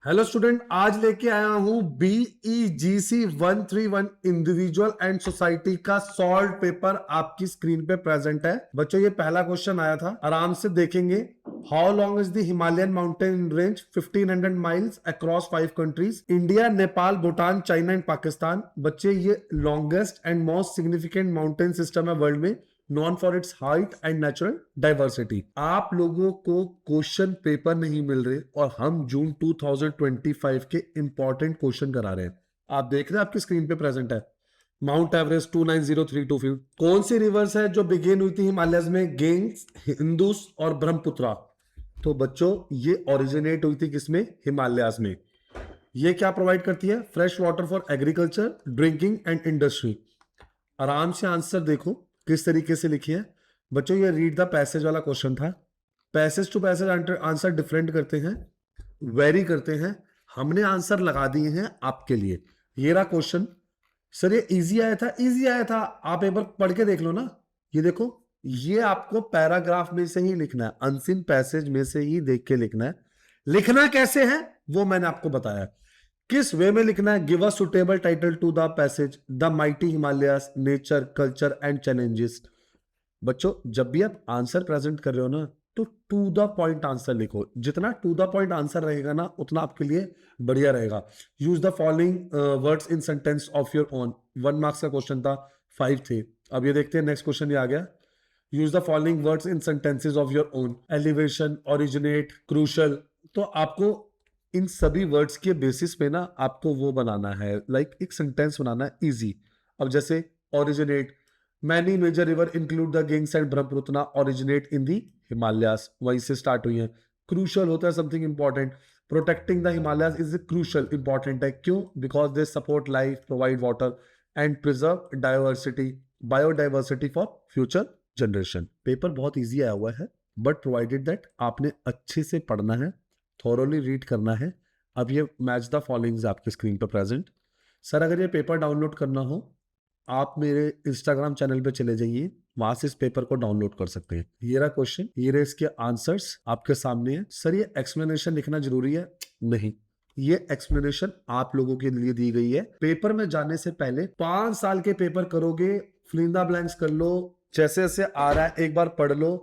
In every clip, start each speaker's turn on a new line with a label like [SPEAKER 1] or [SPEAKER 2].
[SPEAKER 1] Hello student, आज लेके आया हूं BEGC 131 इंडिविजुअल एंड सोसाइटी का सॉल्व पेपर आपकी स्क्रीन पे प्रेजेंट है। बच्चों, ये पहला क्वेश्चन आया था, आराम से देखेंगे। How long is the Himalayan mountain range? 1500 miles across 5 countries, India, Nepal, Bhutan, China and Pakistan. बच्चे, ये longest and most significant mountain system है वर्ल्ड में, non for its height and natural diversity. आप लोगों को क्वेश्चन पेपर नहीं मिल रहे और हम जून 2025 के इंपॉर्टेंट क्वेश्चन करा रहे हैं। आप देख रहे हैं, आपकी स्क्रीन पे प्रेजेंट है। Mount Everest 29032 feet. कौन सी रिवर्स है जो बिगेन हुई थी हिमालयस में? गेंग्स, हिंदूस और ब्रह्मपुत्रा। तो बच्चों, ये ओरिजिनेट हुई थी किसमें? हिमालयस में। ये क्या प्रोवाइड करती है? Fresh water for agriculture, drinking and industry. आराम से आंसर देखो किस तरीके से लिखी है। बच्चों, ये रीड द पैसेज वाला क्वेश्चन था। Passage to passage answer different करते हैं, वेरी करते हैं। हमने आंसर लगा दिए हैं आपके लिए। ये रहा क्वेश्चन। सर, ये इजी आया था, इजी आया था। आप एक बार पढ़ के देख लो ना। ये देखो, ये आपको पैराग्राफ में से ही लिखना है, अनसीन पैसेज में से ही देख के लिखना है। लिखना कैसे है वो मैंने आपको बताया। किस वे में लिखना है? Give a suitable title to the passage, the mighty Himalayas, nature, culture and challenges. बच्चों, जब भी आप आंसर प्रेजेंट कर रहे हो ना, तो टू द पॉइंट आंसर लिखो। जितना टू द पॉइंट आंसर रहेगा ना, उतना आपके लिए बढ़िया रहेगा। Use the following words in sentence of your own. 1 marks का क्वेश्चन था, 5 थे। अब ये देखते हैं नेक्स्ट क्वेश्चन। ये आ गया, use the following words in sentences of your own. Elevation, originate, crucial. तो आपको इन सभी वर्ड्स के बेसिस पे ना आपको वो बनाना है, लाइक एक सेंटेंस बनाना है इजी। अब जैसे originate, many major river include the Ganges and Brahmaputra originate in the Himalayas, वहीं से स्टार्ट हुई है। क्रूशल होता है something important. Protecting the Himalayas is crucial, important है। क्यों? Because they support life, provide water and preserve diversity, biodiversity for future generation. Paper बहुत easy आया हुआ है, बट प्रोवाइडेड दैट आपने अच्छे से पढ़ना है, थॉरोली रीड करना है। अब ये मैच द फॉलोइंग्स आपके स्क्रीन पर प्रेजेंट। सर, अगर ये पेपर डाउनलोड करना हो, आप मेरे इंस्टाग्राम चैनल पे चले जाइए, वहां से इस पेपर को डाउनलोड कर सकते हैं। ये रहा क्वेश्चन, ये रहे इसके आंसर्स आपके सामने है। सर, ये एक्सप्लेनेशन लिखना जरूरी है? नहीं, ये एक्सप्लेनेशन आप लोगों के लिए दी गई है। पेपर में जाने से पहले 5 साल के पेपर करोगे, फिलिंदा ब्लैंक्स कर लो, जैसे जैसे आ रहा है एक बार पढ़ लो,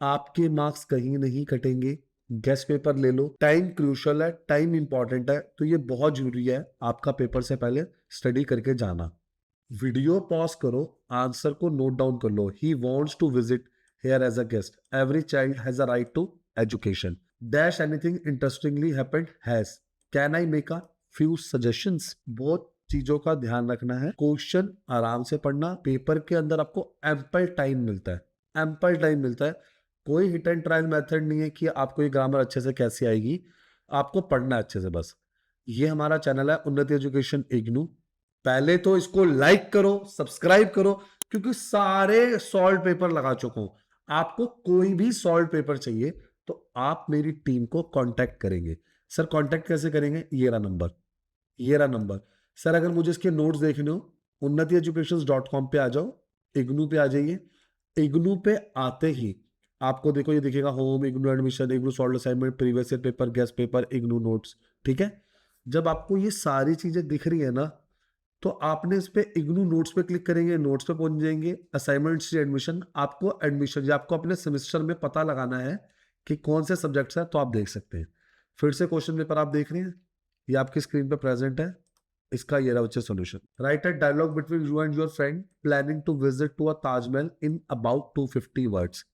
[SPEAKER 1] आपके मार्क्स कहीं नहीं कटेंगे। गेस्ट पेपर ले लो, टाइम क्रूशल है, टाइम इंपॉर्टेंट है, तो ये बहुत जरूरी है आपका पेपर से पहले स्टडी करके जाना। वीडियो पॉज करो, आंसर को नोट डाउन कर लो। He wants to visit here as a guest, every child has a right to education, dash anything interestingly happened has, can I make a few suggestions. बहुत चीजों का ध्यान रखना है। क्वेश्चन आराम से पढ़ना, पेपर के अंदर आपको एम्पल टाइम मिलता है, एम्पल टाइम मिलता है। कोई हिट एंड ट्रायल मेथड नहीं है कि आपको ये ग्रामर अच्छे से कैसे आएगी, आपको पढ़ना है अच्छे से बस। ये हमारा चैनल है उन्नति एजुकेशन इग्नू। पहले तो इसको लाइक करो, सब्सक्राइब करो, क्योंकि सारे सॉल्व पेपर लगा चुका हूं। आपको कोई भी सॉल्व पेपर चाहिए तो आप मेरी टीम को कांटेक्ट करेंगे। सर, कांटेक्ट कैसे करेंगे? ये रहा नंबर, ये रहा नंबर। सर, अगर मुझे इसके नोट्स देखने हो, unnatieducations.com पे आ जाओ, इग्नू पे आ जाइए। इग्नू पे आते ही आपको देखो, ये दिखेगा home, IGNOU admission, IGNOU solve assignment, previous year paper, guest paper, IGNOU notes. ठीक है, जब आपको ये सारी चीजें दिख रही है ना, तो आपने इस पे इग्नू नोट्स पे क्लिक करेंगे, नोट्स पे पहुंच जाएंगे, असाइनमेंट्स एडमिशन। आपको एडमिशन या आपको अपने सेमेस्टर में पता लगाना है कि कौन से सब्जेक्ट्स है, तो आप देख सकते हैं। फिर से क्वेश्चन पेपर आप देख रहे हैं, ये आपकी स्क्रीन पे प्रेजेंट है। इसका ये रहा बच्चे solution. Write a dialogue between you and your friend planning to visit to a Taj Mahal in about 250 words.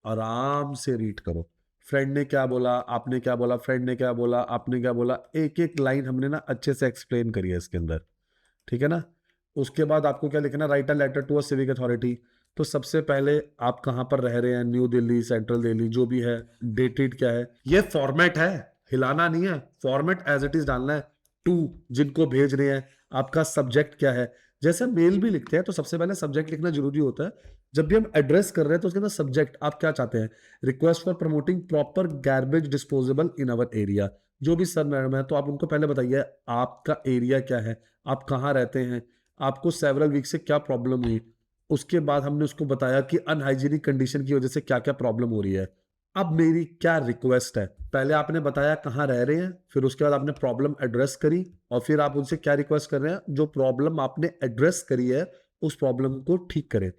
[SPEAKER 1] आराम से रीड करो। फ्रेंड ने क्या बोला, आपने क्या बोला, फ्रेंड ने क्या बोला, आपने क्या बोला, एक एक लाइन हमने ना अच्छे से एक्सप्लेन करी है इसके अंदर। ठीक है ना? उसके बाद आपको क्या लिखना? Write a letter to a civic authority. तो सबसे पहले आप कहां पर रह रहे हैं, न्यू दिल्ली, सेंट्रल दिल्ली, जो भी है, डेटेड क्या है। ये फॉर्मेट है, हिलाना नहीं है, फॉर्मेट एज इट इज डालना है। टू, जिनको भेज रहे हैं, आपका सब्जेक्ट क्या है। जैसे मेल भी लिखते हैं तो सबसे पहले सब्जेक्ट लिखना जरूरी होता है। जब भी हम एड्रेस कर रहे हैं तो उसके अंदर सब्जेक्ट आप क्या चाहते हैं। Request for promoting proper garbage disposable in our area. जो भी सर मैडम है, तो आप उनको पहले बताइए आपका एरिया क्या है, आप कहाँ रहते हैं, आपको सेवरल वीक से क्या प्रॉब्लम हुई। उसके बाद हमने उसको बताया कि अनहाइजीनिक कंडीशन की वजह से क्या क्या प्रॉब्लम हो रही है। अब मेरी क्या रिक्वेस्ट है, पहले आपने बताया कहाँ रह रहे हैं, फिर उसके बाद आपने प्रॉब्लम एड्रेस करी, और फिर आप उनसे क्या रिक्वेस्ट कर रहे हैं, जो प्रॉब्लम आपने एड्रेस करी है उस प्रॉब्लम को ठीक करें।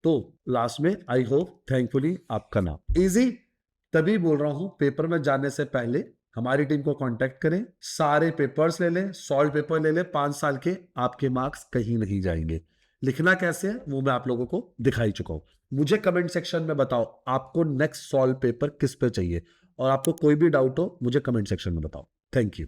[SPEAKER 1] तो लास्ट में आई होप थैंकफुली आपका नाम। इजी तभी बोल रहा हूं, पेपर में जाने से पहले हमारी टीम को कांटेक्ट करें, सारे पेपर्स ले लें, सॉल्व पेपर ले लें 5 साल के, आपके मार्क्स कहीं नहीं जाएंगे। लिखना कैसे है वो मैं आप लोगों को दिखा ही चुका हूं। मुझे कमेंट सेक्शन में बताओ आपको नेक्स्ट सॉल्व पेपर किस पे चाहिए, और आपको कोई भी डाउट हो मुझे कमेंट सेक्शन में बताओ। Thank you.